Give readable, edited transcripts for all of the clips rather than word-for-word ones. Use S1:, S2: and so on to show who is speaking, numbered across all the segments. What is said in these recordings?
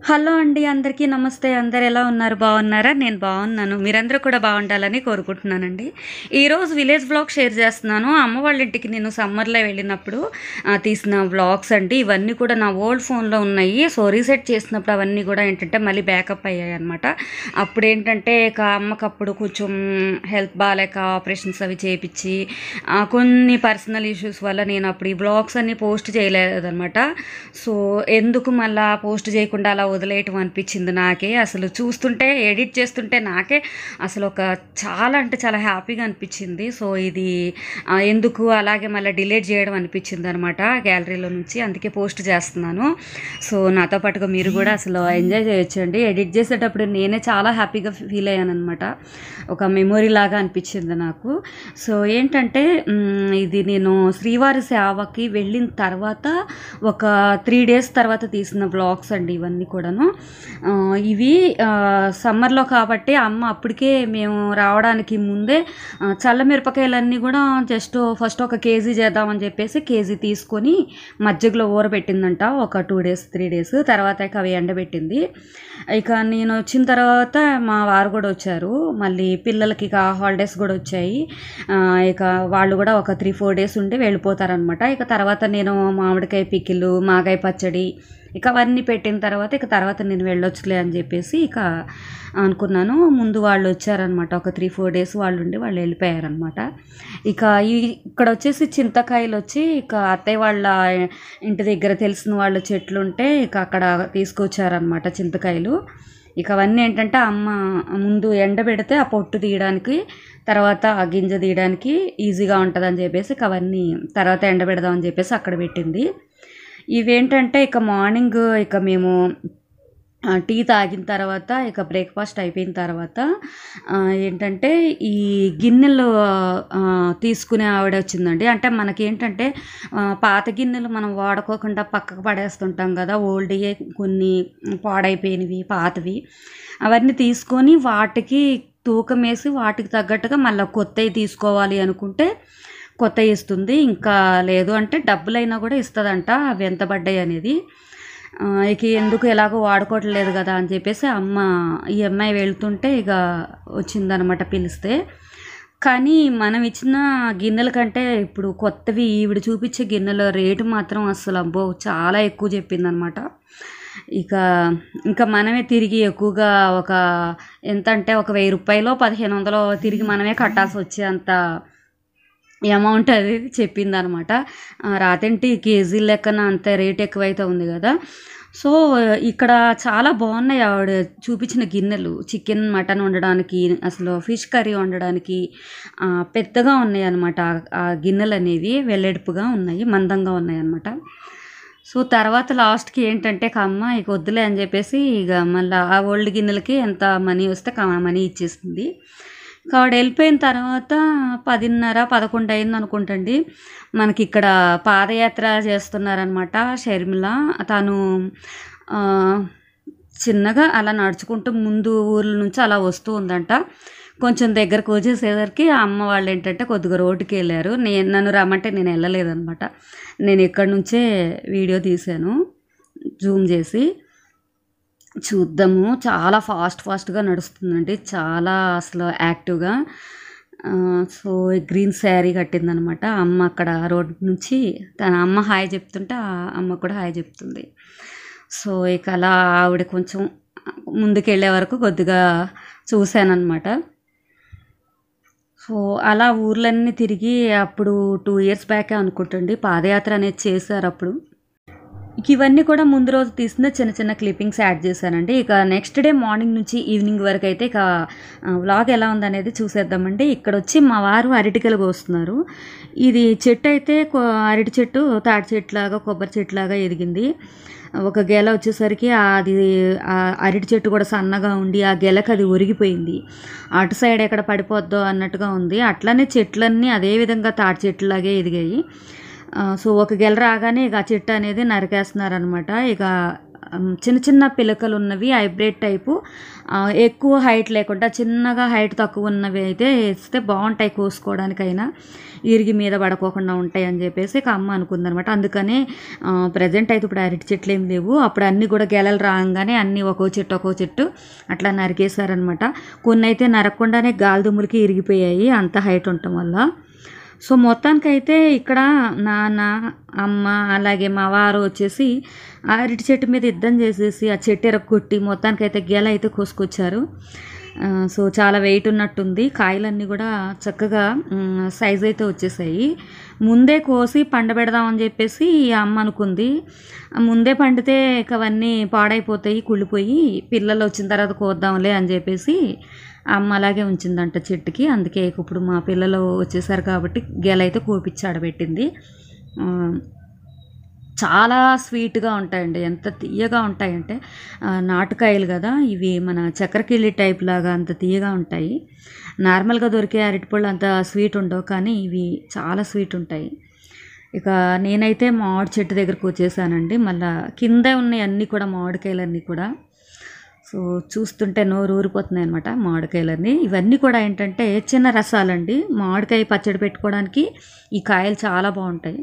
S1: Hello అండి, అందరికీ నమస్తే. అందరు ఎలా ఉన్నారు? బాగున్నారా? నేను బాగున్నాను. మీరందరూ కూడా బాగుండాలని కోరుకుంటున్నానండి. ఈరోజు విలేజ్ వ్లాగ్ షేర్ చేస్తున్నాను. అమ్మ వాళ్ళ ఇంటికి నేను సమ్మర్లో వెళ్ళినప్పుడు తీసిన వ్లాగ్స్ అండి. ఇవన్నీ కూడా నా ఓల్డ్ ఫోన్లో ఉన్నాయి. సో రీసెట్ చేసినప్పుడు అవన్నీ కూడా ఏంటంటే మళ్ళీ బ్యాకప్ అయ్యాయి అనమాట. అప్పుడు ఏంటంటే ఇక అమ్మకు అప్పుడు కొంచెం హెల్త్ బాగాలేక ఆపరేషన్స్ అవి చేయించి కొన్ని పర్సనల్ ఇష్యూస్ వల్ల నేను అప్పుడు ఈ వ్లాగ్స్ అన్నీ పోస్ట్ చేయలేదన్నమాట. సో ఎందుకు మళ్ళీ పోస్ట్ చేయకుండా అలా వదిలేయటం అనిపించింది నాకే. అసలు చూస్తుంటే ఎడిట్ చేస్తుంటే నాకే అసలు చాలా అంటే చాలా హ్యాపీగా అనిపించింది. సో ఇది ఎందుకు అలాగే మళ్ళీ డిలీట్ చేయడం అనిపించింది అనమాట గ్యాలరీలో నుంచి. అందుకే పోస్ట్ చేస్తున్నాను. సో నాతో పాటుగా మీరు కూడా అసలు ఎంజాయ్ చేయొచ్చండి. ఎడిట్ చేసేటప్పుడు నేనే చాలా హ్యాపీగా ఫీల్ అయ్యాను అనమాట. ఒక మెమొరీ లాగా అనిపించింది నాకు. సో ఏంటంటే ఇది నేను శ్రీవారి సేవకి వెళ్ళిన తర్వాత ఒక 3 days తర్వాత తీసిన బ్లాగ్స్ అండి ఇవన్నీ కూడాను. ఇవి సమ్మర్లో కాబట్టి అమ్మ అప్పటికే మేము రావడానికి ముందే చల్లమిరపకాయలన్నీ కూడా జస్ట్ ఫస్ట్ ఒక కేజీ చేద్దామని చెప్పేసి కేజీ తీసుకొని మజ్జిగలో ఊరబెట్టిందంట ఒక 2 days 3 days. తర్వాత ఇక అవి ఎండబెట్టింది. ఇక నేను వచ్చిన తర్వాత మా వారు కూడా వచ్చారు. మళ్ళీ పిల్లలకి ఇక హాలిడేస్ కూడా వచ్చాయి. ఇక వాళ్ళు కూడా ఒక 3-4 days ఉండి వెళ్ళిపోతారనమాట. ఇక తర్వాత నేను మామిడికాయ పికిలు, మాగాయ పచ్చడి ఇక అవన్నీ పెట్టిన తర్వాత నేను వెళ్ళొచ్చులే అని చెప్పేసి ఇక అనుకున్నాను. ముందు వాళ్ళు వచ్చారనమాట. ఒక 3-4 days వాళ్ళు ఉండి వాళ్ళు వెళ్ళిపోయారనమాట. ఇక ఇక్కడ వచ్చేసి చింతకాయలు వచ్చి ఇక అత్తయ్య వాళ్ళ ఇంటి దగ్గర తెలిసిన వాళ్ళ చెట్లు ఉంటే ఇక అక్కడ తీసుకొచ్చారనమాట చింతకాయలు. ఇక అవన్నీ ఏంటంటే అమ్మ ముందు ఎండబెడితే ఆ పొట్టు తీయడానికి, తర్వాత ఆ గింజ తీయడానికి ఈజీగా ఉంటుందని చెప్పేసి ఇక అవన్నీ తర్వాత ఎండబెడదామని చెప్పేసి అక్కడ పెట్టింది. ఇవేంటంటే ఇక మార్నింగ్ ఇక మేము టీ తాగిన తర్వాత ఇక బ్రేక్ఫాస్ట్ అయిపోయిన తర్వాత ఏంటంటే ఈ గిన్నెలు తీసుకునే ఆవిడ వచ్చిందండి. అంటే మనకి ఏంటంటే పాత గిన్నెలు మనం వాడుకోకుండా పక్కకు పడేస్తుంటాం కదా, ఓల్డ్యే కొన్ని పాడైపోయినవి పాతవి అవన్నీ తీసుకొని వాటికి తూకం వేసి వాటికి తగ్గట్టుగా మళ్ళీ కొత్తవి తీసుకోవాలి అనుకుంటే కొత్త ఇస్తుంది. ఇంకా లేదు అంటే డబ్బులైనా కూడా ఇస్తుందంట అవి ఎంత పడ్డాయి అనేది. ఇక ఎందుకు ఎలాగో వాడుకోవట్లేదు కదా అని చెప్పేసి ఈ అమ్మాయి వెళ్తుంటే ఇక వచ్చిందనమాట పిలిస్తే. కానీ మనం ఇచ్చిన గిన్నెల కంటే ఇప్పుడు కొత్తవి ఈవిడ చూపించే గిన్నెల రేటు మాత్రం అసలు అబ్బో చాలా ఎక్కువ చెప్పిందనమాట. ఇంకా మనమే తిరిగి ఎక్కువగా ఎంత అంటే ఒక 1000 రూపాయలు 1500 తిరిగి మనమే కట్టాల్సి వచ్చే అంత అమౌంట్ అది చెప్పిందనమాట. రాతేంటి కేజీ లెక్కన అంత రేట్ ఎక్కువైతే ఉంది కదా. సో ఇక్కడ చాలా బాగున్నాయి ఆవిడ చూపించిన గిన్నెలు. చికెన్ మటన్ వండడానికి, అసలు ఫిష్ కర్రీ వండడానికి పెద్దగా ఉన్నాయి అనమాట. ఆ గిన్నెలు అనేవి వెల్లెడుపుగా ఉన్నాయి, మందంగా ఉన్నాయి అనమాట. సో తర్వాత లాస్ట్కి ఏంటంటే అమ్మ ఇక వద్దులే అని చెప్పేసి ఇక మళ్ళీ ఆ ఓల్డ్ గిన్నెలకి ఎంత మనీ వస్తే మనీ ఇచ్చేసింది. ఆవిడ వెళ్ళిపోయిన తర్వాత 10:30-11 అయింది అనుకుంటండి. మనకి ఇక్కడ పాదయాత్ర చేస్తున్నారనమాట. షర్మిల తను చిన్నగా అలా నడుచుకుంటూ ముందు ఊర్ల నుంచి అలా వస్తూ ఉందంట. కొంచెం దగ్గరకు వచ్చేసేసరికి ఆ అమ్మ వాళ్ళు ఏంటంటే కొద్దిగా రోడ్డుకి వెళ్ళారు. నన్ను రమ్మంటే నేను వెళ్ళలేదనమాట. నేను ఇక్కడి నుంచే వీడియో తీశాను జూమ్ చేసి. చూద్దాము, చాలా ఫాస్ట్గా నడుస్తుందండి, చాలా అసలు యాక్టివ్గా. సో గ్రీన్ శారీ కట్టిందనమాట అమ్మ. అక్కడ రోడ్ నుంచి తన అమ్మ హాయ్ చెప్తుంటే ఆ అమ్మ కూడా హాయ్ చెప్తుంది. సో ఇక అలా ఆవిడ కొంచెం ముందుకెళ్ళే వరకు కొద్దిగా చూశానమాట. సో అలా ఊర్లన్నీ తిరిగి అప్పుడు 2 years బ్యాకే అనుకుంటుంది పాదయాత్ర అనేది చేశారు అప్పుడు. ఇవన్నీ కూడా ముందు రోజు తీసిన చిన్న చిన్న క్లిప్పింగ్స్ యాడ్ చేశానండి. ఇక నెక్స్ట్ డే మార్నింగ్ నుంచి ఈవినింగ్ వరకు అయితే ఇక వ్లాగ్ ఎలా ఉందనేది చూసేద్దామండి. ఇక్కడ వచ్చి మా వారు అరటికలు కోస్తున్నారు. ఇది చెట్టు అయితే అరటి చెట్టు తాటి చెట్టులాగా కొబ్బరి చెట్టులాగా ఎదిగింది. ఒక గెల వచ్చేసరికి అది అరటి చెట్టు కూడా సన్నగా ఉండి ఆ గెలకు అది ఒరిగిపోయింది. అటు సైడ్ ఎక్కడ పడిపోద్దో అన్నట్టుగా ఉంది. అట్లనే చెట్లన్నీ అదేవిధంగా తాటి చెట్టులాగే ఎదిగాయి. సో ఒక గెల రాగానే ఇక ఆ చెట్టు అనేది నరికేస్తున్నారనమాట. ఇక చిన్న చిన్న పిలకలు ఉన్నవి హైబ్రిడ్ టైపు, ఎక్కువ హైట్ లేకుండా చిన్నగా హైట్ తక్కువ ఉన్నవి అయితే వేస్తే బాగుంటాయి, కోసుకోవడానికైనా ఇరిగి మీద పడుకోకుండా ఉంటాయి అని చెప్పేసి ఇక అమ్మ అనుకుందనమాట. అందుకనే ప్రజెంట్ అయితే ఇప్పుడు అరటి చెట్లు ఏం లేవు, అప్పుడు అన్నీ కూడా గెలలు రాగానే అన్నీ ఒక్కో చెట్టు అట్లా నరికేశారనమాట. కొన్ని అయితే నరకకుండానే గాలి దుమ్ములకి ఇరిగిపోయాయి అంత హైట్ ఉండటం వల్ల. సో మొత్తానికైతే ఇక్కడ నాన్న, అమ్మ అలాగే మా వారు వచ్చేసి అరటి చెట్టు మీద యుద్ధం చేసేసి ఆ చెట్టు ఎరగొట్టి మొత్తానికైతే గెల అయితే కోసుకొచ్చారు. సో చాలా వెయిట్ ఉన్నట్టుంది. కాయలన్నీ కూడా చక్కగా సైజ్ అయితే వచ్చేసాయి. ముందే కోసి పండబెడదామని చెప్పేసి అమ్మ అనుకుంది. ముందే పండితే ఇక అవన్నీ పాడైపోతాయి, కుళ్ళిపోయి, పిల్లలు వచ్చిన తర్వాత కోద్దాంలే అని చెప్పేసి అమ్మ అలాగే ఉంచిందంట చెట్టుకి. అందుకే ఇప్పుడు మా పిల్లలు వచ్చేసారు కాబట్టి గెల అయితే కోపిచ్చి ఆడబెట్టింది. చాలా స్వీట్గా ఉంటాయండి, ఎంత తీయగా ఉంటాయంటే నాటుకాయలు కదా ఇవి, మన చక్కెరకిళ్ళి టైప్ లాగా అంత తీయగా ఉంటాయి. నార్మల్గా దొరికే అరటిపళ్ళు అంత స్వీట్ ఉండవు, కానీ ఇవి చాలా స్వీట్ ఉంటాయి. ఇక నేనైతే మామిడి చెట్టు దగ్గరకు వచ్చేసానండి. మళ్ళీ కింద ఉన్నాయి అన్నీ కూడా మామిడికాయలన్నీ కూడా. సో చూస్తుంటే నోరు ఊరిపోతున్నాయి అనమాట మామిడికాయలన్నీ. ఇవన్నీ కూడా ఏంటంటే చిన్న రసాలండి, మామిడికాయ పచ్చడి పెట్టుకోవడానికి ఈ కాయలు చాలా బాగుంటాయి.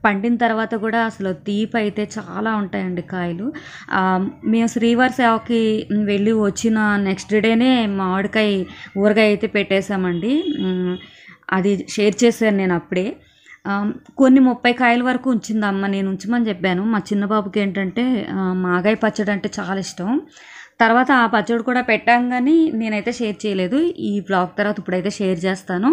S1: పండిన తర్వాత కూడా అసలు తీపి అయితే చాలా ఉంటాయండి కాయలు. మేము శ్రీవారి సేవకి వెళ్ళి వచ్చిన నెక్స్ట్ డేనే మామిడికాయ ఊరగాయ అయితే పెట్టేశామండి. అది షేర్ చేశాను నేను అప్పుడే. కొన్ని 30 కాయల వరకు ఉంచింది అమ్మ, నేను ఉంచమని చెప్పాను. మా చిన్న బాబుకి ఏంటంటే మాగాయ పచ్చడి అంటే చాలా ఇష్టం. తర్వాత ఆ పచ్చడి కూడా పెట్టాం, కానీ నేనైతే షేర్ చేయలేదు. ఈ బ్లాగ్ తర్వాత ఇప్పుడైతే షేర్ చేస్తాను.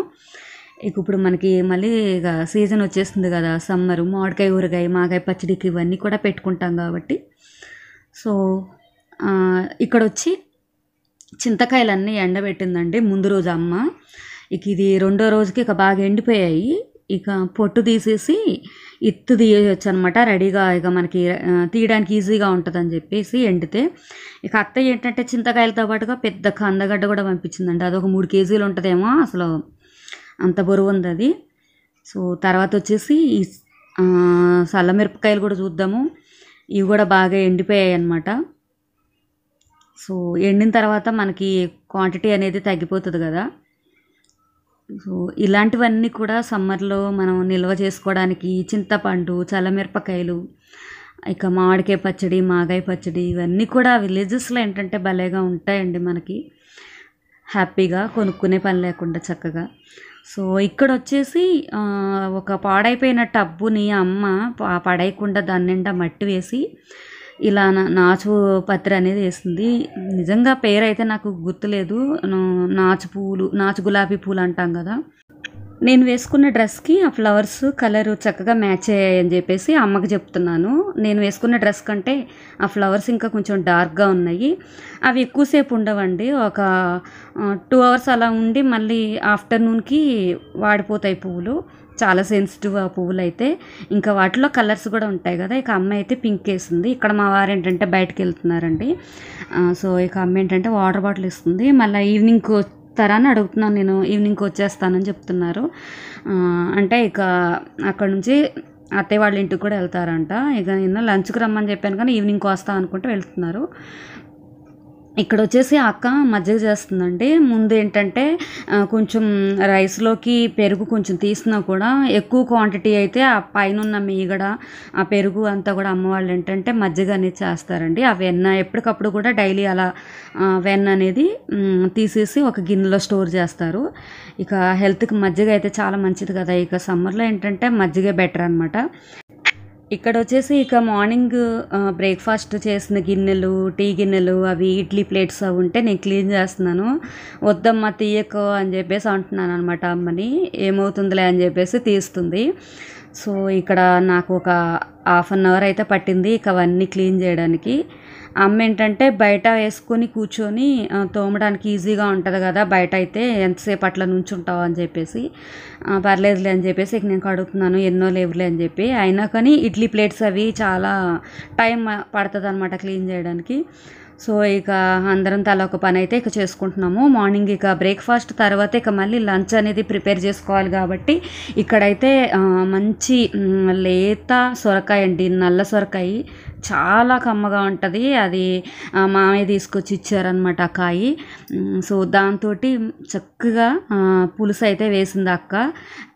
S1: ఇప్పుడు మనకి మళ్ళీ ఇక సీజన్ వచ్చేస్తుంది కదా, సమ్మరు, మామిడికాయ ఊరగాయ, మాగాయ పచ్చడికి ఇవన్నీ కూడా పెట్టుకుంటాం కాబట్టి. సో ఇక్కడ వచ్చి చింతకాయలన్నీ ఎండబెట్టిందండి ముందు రోజు అమ్మ. ఇక ఇది రెండో రోజుకి ఇక బాగా ఎండిపోయాయి. ఇక పొట్టు తీసేసి ఇత్తు తీయచ్చు అనమాట, రెడీగా ఇక మనకి తీయడానికి ఈజీగా ఉంటుందని చెప్పేసి ఎండితే. ఇక అత్తయ్య ఏంటంటే చింతకాయలతో పాటుగా పెద్ద కందగడ్డ కూడా పంపించిందండి. అదొక 3 కేజీలు ఉంటుందేమో, అసలు అంత బరువు ఉంది అది. సో తర్వాత వచ్చేసి ఈ సల్లమిరపకాయలు కూడా చూద్దాము. ఇవి కూడా బాగా ఎండిపోయాయి అన్నమాట. సో ఎండిన తర్వాత మనకి క్వాంటిటీ అనేది తగ్గిపోతుంది కదా. సో ఇలాంటివన్నీ కూడా సమ్మర్లో మనం నిల్వ చేసుకోవడానికి చింతపండు, చల్లమిరపకాయలు, ఇక మామిడికాయ పచ్చడి, మాగాయ పచ్చడి, ఇవన్నీ కూడా విలేజెస్లో ఏంటంటే భలేగా ఉంటాయండి మనకి, హ్యాపీగా కొనుక్కునే పని లేకుండా చక్కగా. సో ఇక్కడ వచ్చేసి ఒక పాడైపోయిన టబ్బుని అమ్మ పడేయకుండా దాని నిండా మట్టి వేసి ఇలా నాచు పత్రి అనేది వేసింది. నిజంగా పేరు అయితే నాకు గుర్తులేదు. నాచు పువ్వులు, నాచు గులాబీ పూలు అంటాం కదా. నేను వేసుకున్న డ్రెస్కి ఆ ఫ్లవర్స్ కలర్ చక్కగా మ్యాచ్ అయ్యాయని చెప్పేసి అమ్మకి చెప్తున్నాను. నేను వేసుకున్న డ్రెస్ కంటే ఆ ఫ్లవర్స్ ఇంకా కొంచెం డార్క్గా ఉన్నాయి. అవి ఎక్కువసేపు ఉండవండి, ఒక 2 అవర్స్ అలా ఉండి మళ్ళీ ఆఫ్టర్నూన్కి వాడిపోతాయి పువ్వులు. చాలా సెన్సిటివ్ ఆ పువ్వులు అయితే. ఇంకా వాటిలో కలర్స్ కూడా ఉంటాయి కదా. ఇక అమ్మ అయితే పింక్ వేసింది. ఇక్కడ మా వారు ఏంటంటే బయటకు వెళ్తున్నారండి. సో ఇక అమ్మ ఏంటంటే వాటర్ బాటిల్ ఇస్తుంది. మళ్ళీ ఈవినింగ్కి వస్తారా అని అడుగుతున్నాను నేను. ఈవినింగ్కి వచ్చేస్తానని చెప్తున్నారు. అంటే ఇక అక్కడ నుంచి అత్తయ్య వాళ్ళ ఇంటికి కూడా వెళ్తారంట. ఇక నిన్న లంచ్కి రమ్మని చెప్పాను, కానీ ఈవినింగ్కి వస్తా అనుకుంటే వెళ్తున్నారు. ఇక్కడ వచ్చేసి అక్క మజ్జిగ చేస్తుందండి. ముందు ఏంటంటే కొంచెం రైస్లోకి పెరుగు కొంచెం తీసినా కూడా ఎక్కువ క్వాంటిటీ అయితే ఆ పైన ఉన్న మీగడ, ఆ పెరుగు అంతా కూడా అమ్మ వాళ్ళు ఏంటంటే మజ్జిగ అనేది చేస్తారండి. ఆ వెన్న ఎప్పటికప్పుడు కూడా డైలీ అలా వెన్న అనేది తీసేసి ఒక గిన్నెలో స్టోర్ చేస్తారు. ఇక హెల్త్కి మజ్జిగ అయితే చాలా మంచిది కదా. ఇక సమ్మర్లో ఏంటంటే మజ్జిగే బెటర్ అనమాట. ఇక్కడ వచ్చేసి ఇక మార్నింగ్ బ్రేక్ఫాస్ట్ చేసిన గిన్నెలు, టీ గిన్నెలు, అవి ఇడ్లీ ప్లేట్స్ అవి ఉంటే నేను క్లీన్ చేస్తున్నాను. వద్దమ్మా తీయకో అని చెప్పేసి అంటున్నాను అనమాట అమ్మని. ఏమవుతుందిలే అని చెప్పేసి తీస్తుంది. సో ఇక్కడ నాకు ఒక 1/2 అవర్ అయితే పట్టింది ఇక అవన్నీ క్లీన్ చేయడానికి. అమ్మ ఏంటంటే బయట వేసుకొని కూర్చొని తోమడానికి ఈజీగా ఉంటుంది కదా, బయట అయితే ఎంతసేపు అట్లా నుంచుంటావు అని చెప్పేసి, పర్లేదులే అని చెప్పేసి ఇక నేను కడుగుతున్నాను, ఎన్నో లేవులే అని చెప్పి. అయినా కానీ ఇడ్లీ ప్లేట్స్ అవి చాలా టైం పడుతుంది అనమాట క్లీన్ చేయడానికి. సో ఇక అందరం తల ఒక పని అయితే ఇక చేసుకుంటున్నాము. మార్నింగ్ ఇక బ్రేక్ఫాస్ట్ తర్వాత ఇక మళ్ళీ లంచ్ అనేది ప్రిపేర్ చేసుకోవాలి కాబట్టి ఇక్కడైతే మంచి లేత సొరకాయ అండి, నల్ల సొరకాయ చాలా కమ్మగా ఉంటుంది. అది మామయ్య తీసుకొచ్చి ఇచ్చారనమాట ఆ కాయి. సో దాంతో చక్కగా పులుసు అయితే వేసింది అక్క.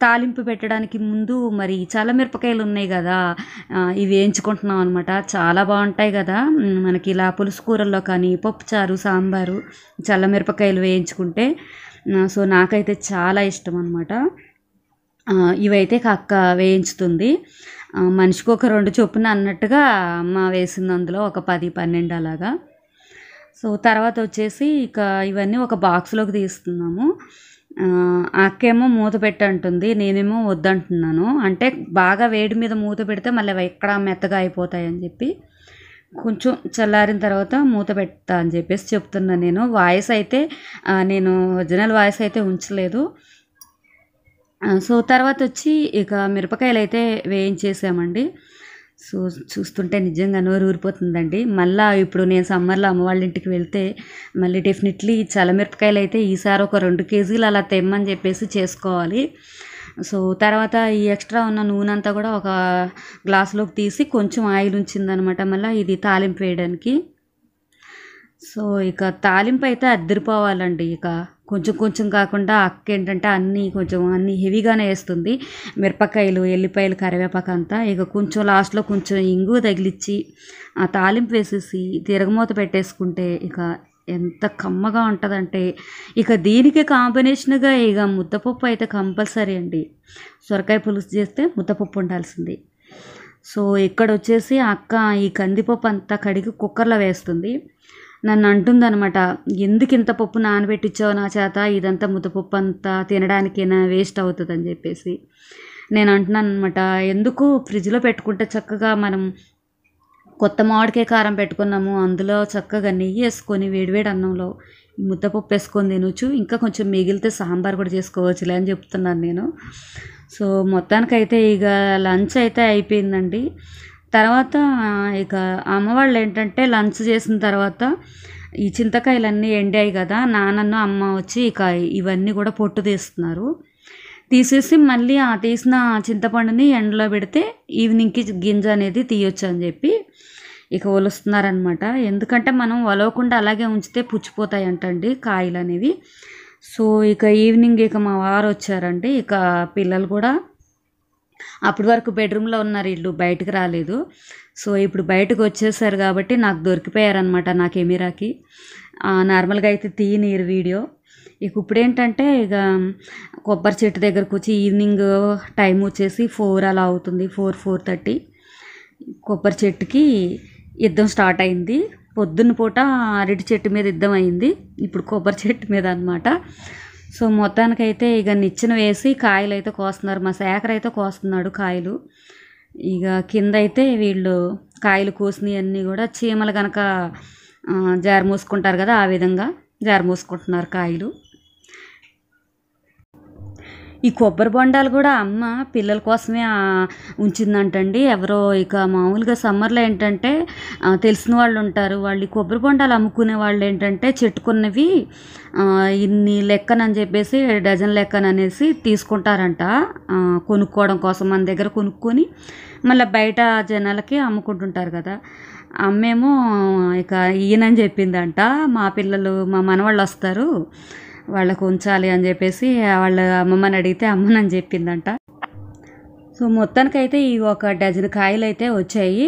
S1: తాలింపు పెట్టడానికి ముందు మరి చల్లమిరపకాయలు ఉన్నాయి కదా, ఇవి వేయించుకుంటున్నాం అనమాట. చాలా బాగుంటాయి కదా మనకి ఇలా పులుసు కూరల్లో కానీ, పప్పుచారు, సాంబారు చల్లమిరపకాయలు వేయించుకుంటే. సో నాకైతే చాలా ఇష్టం అనమాట. ఇవైతే అక్క వేయించుతుంది. మనిషికి ఒక 2 చొప్పున అన్నట్టుగా అమ్మ వేసింది అందులో ఒక 10, 12 అలాగా. సో తర్వాత వచ్చేసి ఇక ఇవన్నీ ఒక బాక్స్లోకి తీస్తున్నాము. అక్కేమో మూత పెట్టంటుంది, నేనేమో వద్దంటున్నాను. అంటే బాగా వేడి మీద మూత పెడితే మళ్ళీ అవి ఎక్కడ మెత్తగా అయిపోతాయని చెప్పి కొంచెం చల్లారిన తర్వాత మూత పెడతా అని చెప్పేసి చెప్తున్నాను. నేను వాయిస్ అయితే నేను ఒరిజినల్ వాయిస్ అయితే ఉంచలేదు. సో తర్వాత వచ్చి ఇక మిరపకాయలు అయితే వేయించేసామండి. సో చూస్తుంటే నిజంగా నోరు ఊరిపోతుందండి. మళ్ళీ ఇప్పుడు నేను సమ్మర్లో అమ్మ వాళ్ళ ఇంటికి వెళ్తే మళ్ళీ డెఫినెట్లీ చల్లమిరపకాయలు అయితే ఈసారి ఒక 2 కేజీలు అలా తెమ్మని చెప్పేసి చేసుకోవాలి. సో తర్వాత ఈ ఎక్స్ట్రా ఉన్న నూనె అంతా కూడా ఒక గ్లాసులోకి తీసి కొంచెం ఆయిల్ ఉంచిందనమాట మళ్ళీ ఇది తాలింపు వేయడానికి. సో ఇక తాలింపు అయితే అద్దరిపోవాలండి. ఇక కొంచెం కొంచెం కాకుండా అక్క ఏంటంటే అన్నీ హెవీగానే వేస్తుంది. మిరపకాయలు, ఎల్లిపాయలు, కరివేపాకు అంతా. ఇక కొంచెం లాస్ట్లో కొంచెం ఇంగువ తగిలిచ్చి ఆ తాలింపు వేసేసి తిరగమూత పెట్టేసుకుంటే ఇక ఎంత కమ్మగా ఉంటుందంటే, ఇక దీనికి కాంబినేషన్గా ఇక ముద్దపప్పు అయితే కంపల్సరీ అండి. సొరకాయ పులుసు చేస్తే ముద్దపప్పు ఉండాల్సింది. సో ఇక్కడ వచ్చేసి అక్క ఈ కందిపప్పు అంతా కడిగి కుక్కర్లో వేస్తుంది. నన్ను అంటుందన్నమాట, ఎందుకు ఇంత పప్పు నానబెట్టించావు నా చేత, ఇదంతా ముద్దపప్పు అంతా తినడానికైనా వేస్ట్ అవుతుందని చెప్పేసి. నేను అంటున్నాను అనమాట, ఎందుకు ఫ్రిడ్జ్లో పెట్టుకుంటే చక్కగా మనం కొత్త మామిడికాయ కారం పెట్టుకున్నాము, అందులో చక్కగా నెయ్యి వేసుకొని వేడివేడి అన్నంలో ఈ ముద్దపప్పు వేసుకొని తినొచ్చు, ఇంకా కొంచెం మిగిలితే సాంబార్ కూడా చేసుకోవచ్చులే అని చెప్తున్నాను నేను. సో మొత్తానికైతే ఇక లంచ్ అయితే అయిపోయిందండి. తర్వాత ఇక అమ్మ వాళ్ళు ఏంటంటే లంచ్ చేసిన తర్వాత ఈ చింతకాయలన్నీ ఎండాయి కదా, నాన్నను అమ్మ వచ్చి ఇక ఇవన్నీ కూడా పొట్టు తీస్తున్నారు. తీసేసి మళ్ళీ ఆ తీసిన చింతపండుని ఎండలో పెడితే ఈవినింగ్కి గింజ అనేది తీయొచ్చు అని చెప్పి ఇక ఒలుస్తున్నారనమాట. ఎందుకంటే మనం ఒలవకుండా అలాగే ఉంచితే పుచ్చిపోతాయి అంటండి కాయలు అనేవి. సో ఇక ఈవినింగ్ ఇక మా వారు వచ్చారండి. ఇక పిల్లలు కూడా అప్పటి వరకు బెడ్రూమ్లో ఉన్నారు, వీళ్ళు బయటకు రాలేదు. సో ఇప్పుడు బయటకు వచ్చేసారు కాబట్టి నాకు దొరికిపోయారనమాట నా కెమెరాకి. నార్మల్గా అయితే తీయనీరు వీడియో. ఇక ఇప్పుడు ఏంటంటే ఇక కొబ్బరి చెట్టు దగ్గరకు వచ్చి ఈవినింగ్ టైం వచ్చేసి 4 అలా అవుతుంది, 4:30. కొబ్బరి చెట్టుకి యుద్ధం స్టార్ట్ అయింది. పొద్దున్న పూట అరటి చెట్టు మీద యుద్ధం అయింది, ఇప్పుడు కొబ్బరి చెట్టు మీద అనమాట. సో మొత్తానికైతే ఇక నిచ్చెన వేసి కాయలు అయితే కోస్తున్నారు. మా శేఖర్ అయితే కోస్తున్నాడు కాయలు. ఇక కింద అయితే వీళ్ళు కాయలు కోసినవి అన్నీ కూడా చీమలు కనుక జార మూసుకుంటారు కదా, ఆ విధంగా జార మూసుకుంటున్నారు కాయలు. ఈ కొబ్బరి బొండాలు కూడా అమ్మ పిల్లల కోసమే ఉంచిందంటండి. ఎవరో ఇక మామూలుగా సమ్మర్లో ఏంటంటే తెలిసిన వాళ్ళు ఉంటారు, వాళ్ళు ఈ కొబ్బరి బొండాలు అమ్ముకునే వాళ్ళు ఏంటంటే చెట్టుకున్నవి ఇన్ని లెక్కనని చెప్పేసి డజన్ లెక్కననేసి తీసుకుంటారంట కొనుక్కోవడం కోసం. మన దగ్గర కొనుక్కొని మళ్ళీ బయట జనాలకి అమ్ముకుంటుంటారు కదా. అమ్మేమో ఇక ఈయనని చెప్పిందంట, మా పిల్లలు మా మనవాళ్ళు వస్తారు వాళ్ళకు ఉంచాలి అని చెప్పేసి వాళ్ళ అమ్మమ్మని అడిగితే అమ్మనని చెప్పిందంట. సో మొత్తానికైతే ఈ ఒక డజన్ కాయలు అయితే వచ్చాయి.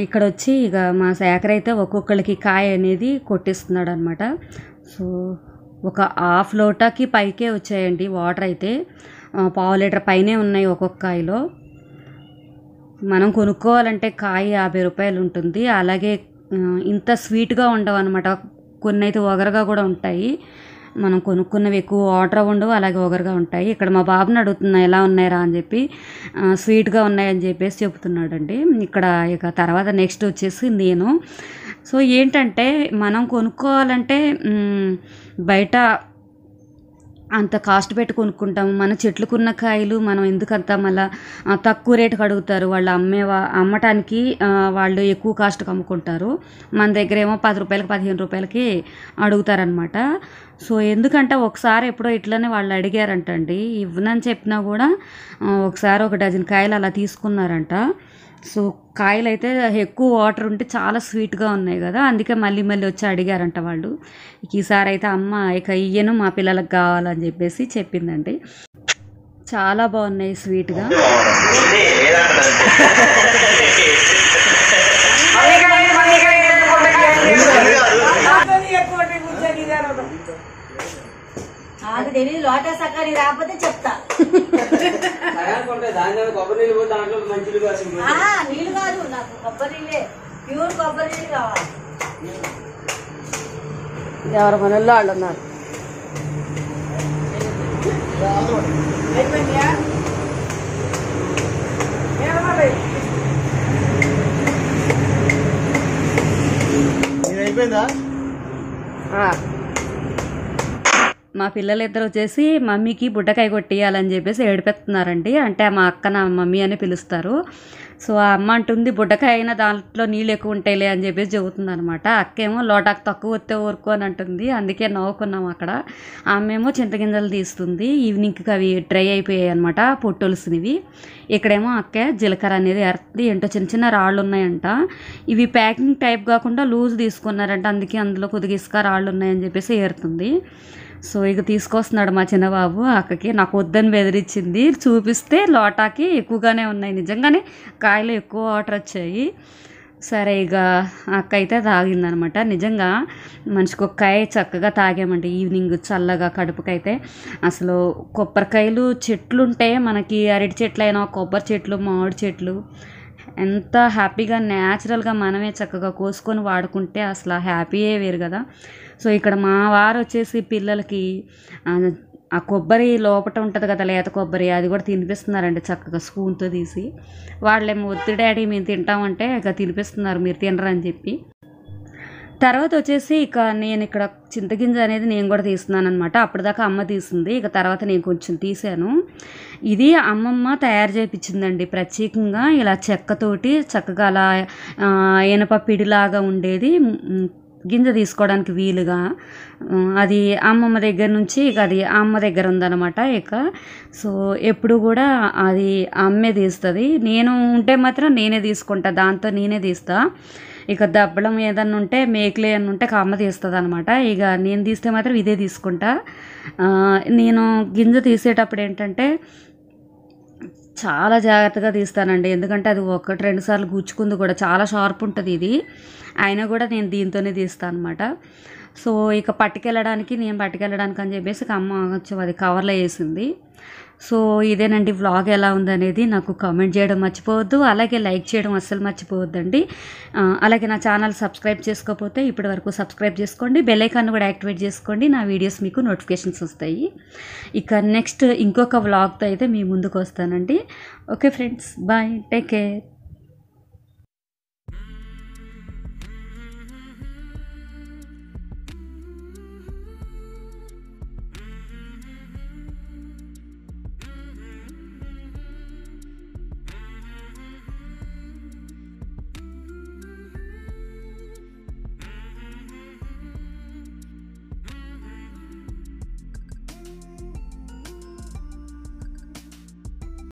S1: ఇక్కడ వచ్చి ఇక మా శేఖర్ అయితే ఒక్కొక్కరికి కాయ అనేది కొట్టిస్తున్నాడు అనమాట. సో ఒక హాఫ్ లోటాకి పైకే వచ్చాయండి వాటర్ అయితే, 1/2 లీటర్ పైనే ఉన్నాయి ఒక్కొక్క కాయలో. మనం కొనుక్కోవాలంటే కాయ 50 రూపాయలు ఉంటుంది. అలాగే ఇంత స్వీట్గా ఉండవు అనమాట, కొన్ని అయితే ఒగరగా కూడా ఉంటాయి. మనం కొనుక్కున్నవి ఎక్కువ వాటర్ ఉండవు, అలాగే ఒగరుగా ఉంటాయి. ఇక్కడ మా బాబుని అడుగుతున్నా ఎలా ఉన్నాయిరా అని చెప్పి, స్వీట్గా ఉన్నాయని చెప్పేసి చెప్తున్నాడండి. ఇక్కడ ఇక తర్వాత నెక్స్ట్ వచ్చేసి నేను. సో ఏంటంటే మనం కొనుక్కోవాలంటే బయట అంత కాస్ట్ పెట్టి కొనుక్కుంటాము. మన చెట్లుకున్న కాయలు మనం ఎందుకంత మళ్ళీ తక్కువ రేటుకి అడుగుతారు వాళ్ళు. అమ్మటానికి వాళ్ళు ఎక్కువ కాస్ట్కి అమ్ముకుంటారు. మన దగ్గర ఏమో 10 రూపాయలకి 15 రూపాయలకి అడుగుతారనమాట. సో ఎందుకంటే ఒకసారి ఎప్పుడో ఇట్లనే వాళ్ళు అడిగారంటండి, ఇవ్వనని చెప్పినా కూడా ఒకసారి 1 డజన్ కాయలు అలా తీసుకున్నారంట. సో కాయలు అయితే ఎక్కువ వాటర్ ఉంటే చాలా స్వీట్గా ఉన్నాయి కదా, అందుకే మళ్ళీ మళ్ళీ వచ్చి అడిగారంట వాళ్ళు. ఈసారి అయితే అమ్మ ఇక ఇయ్యను మా పిల్లలకు కావాలని చెప్పేసి చెప్పిందండి. చాలా బాగున్నాయి స్వీట్గా.
S2: నాకు తెలియదు లోటస్ అక్క రాకపోతే చెప్తా. నీళ్ళు కాదు నాకు కొబ్బరి నీళ్ళే, ప్యూర్ కొబ్బరి నీళ్ళు కావాలి.
S3: ఎవరి మనల్లో వాళ్ళు ఉన్నారు.
S4: అయిపోయిందా?
S1: మా పిల్లలిద్దరు వచ్చేసి మమ్మీకి బుడ్డకాయ కొట్టియాలని చెప్పేసి ఏడిపెత్తున్నారండి. అంటే మా అక్క నా మమ్మీ అని పిలుస్తారు. సో ఆ అమ్మ అంటుంది బుడ్డకాయ అయినా దాంట్లో నీళ్ళు ఎక్కువ ఉంటాయిలే అని చెప్పేసి చెబుతుంది అనమాట. అక్కేమో లోటాకు తక్కువ వస్తే ఊరుకో అని అంటుంది. అందుకే నవ్వుకున్నాం అక్కడ. ఆమెమో చింతగింజలు తీస్తుంది. ఈవినింగ్కి అవి డ్రై అయిపోయాయి అనమాట, పొట్టొలుసునివి. ఇక్కడేమో అక్కే జీలకర్ర అనేది ఎర్తది. ఏంటో చిన్న చిన్న రాళ్ళు ఉన్నాయంట. ఇవి ప్యాకింగ్ టైప్ కాకుండా లూజ్ తీసుకున్నారంట, అందుకే అందులో కొద్దిగా ఇసుక రాళ్ళు ఉన్నాయని చెప్పేసి ఏరుతుంది. సో ఇక తీసుకొస్తున్నాడు మా చిన్నబాబు. అక్కకి నాకు వద్దని బెదిరించింది. చూపిస్తే లోటాకి ఎక్కువగానే ఉన్నాయి, నిజంగానే కాయలు ఎక్కువ వాటర్ వచ్చాయి. సరే ఇక అక్క అయితే తాగిందనమాట. నిజంగా మనిషికి ఒక కాయ చక్కగా తాగామండి ఈవినింగ్ చల్లగా కడుపుకైతే. అసలు కొబ్బరికాయలు చెట్లు ఉంటే మనకి అరటి చెట్లు అయినా కొబ్బరి చెట్లు మామిడి చెట్లు ఎంత హ్యాపీగా న్యాచురల్గా మనమే చక్కగా కోసుకొని వాడుకుంటే అసలు హ్యాపీయే వేరు కదా. సో ఇక్కడ మా వారు వచ్చేసి పిల్లలకి ఆ కొబ్బరి లోపట ఉంటుంది కదా లేత కొబ్బరి, అది కూడా తినిపిస్తున్నారండి చక్కగా స్పూన్తో తీసి. వాళ్ళేమో వద్దు డాడీ మేము తింటామంటే ఇక తినిపిస్తున్నారు, మీరు తినరని చెప్పి. తర్వాత వచ్చేసి ఇక నేను ఇక్కడ చింతగింజ అనేది నేను కూడా తీస్తున్నాను అనమాట. అప్పటిదాకా అమ్మ తీసింది, ఇక తర్వాత నేను కొంచెం తీసాను. ఇది అమ్మమ్మ తయారు చేయించిందండి ప్రత్యేకంగా, ఇలా చెక్కతోటి చక్కగా అలా ఇనప పిడిలాగా ఉండేది గింజ తీసుకోవడానికి వీలుగా. అది అమ్మమ్మ దగ్గర నుంచి ఇక అది అమ్మ దగ్గర ఉందన్నమాట. ఇక సో ఎప్పుడు కూడా అది అమ్మే తీస్తుంది. నేను ఉంటే మాత్రం నేనే తీసుకుంటా, దాంతో నేనే తీస్తా. ఇక దబ్బలం ఏదన్నా ఉంటే మేకలు ఏమన్నా ఉంటే అమ్మ తీస్తుంది అనమాట. ఇక నేను తీస్తే మాత్రం ఇదే తీసుకుంటా. నేను గింజ తీసేటప్పుడు ఏంటంటే చాలా జాగ్రత్తగా తీస్తానండి, ఎందుకంటే అది 1-2 సార్లు గుచ్చుకుంది కూడా, చాలా షార్ప్ ఉంటుంది ఇది. అయినా కూడా నేను దీంతోనే తీస్తాను అనమాట. సో ఇక పట్టుకెళ్ళడానికి అని చెప్పేసి అమ్మ కొంచెం అది కవర్లో వేసింది. సో ఇదేనండి వ్లాగ్. ఎలా ఉందనేది నాకు కామెంట్ చేయడం మర్చిపోవద్దు, అలాగే లైక్ చేయడం అస్సలు మర్చిపోవద్దండి. అలాగే నా ఛానల్ సబ్స్క్రైబ్ చేసుకోకపోతే ఇప్పటి వరకు సబ్స్క్రైబ్ చేసుకోండి, బెల్ ఐకాన్ కూడా యాక్టివేట్ చేసుకోండి, నా వీడియోస్ మీకు నోటిఫికేషన్స్ వస్తాయి. ఇక నెక్స్ట్ ఇంకొక వ్లాగ్తో అయితే మీ ముందుకు వస్తానండి. Okay friends, bye, take care.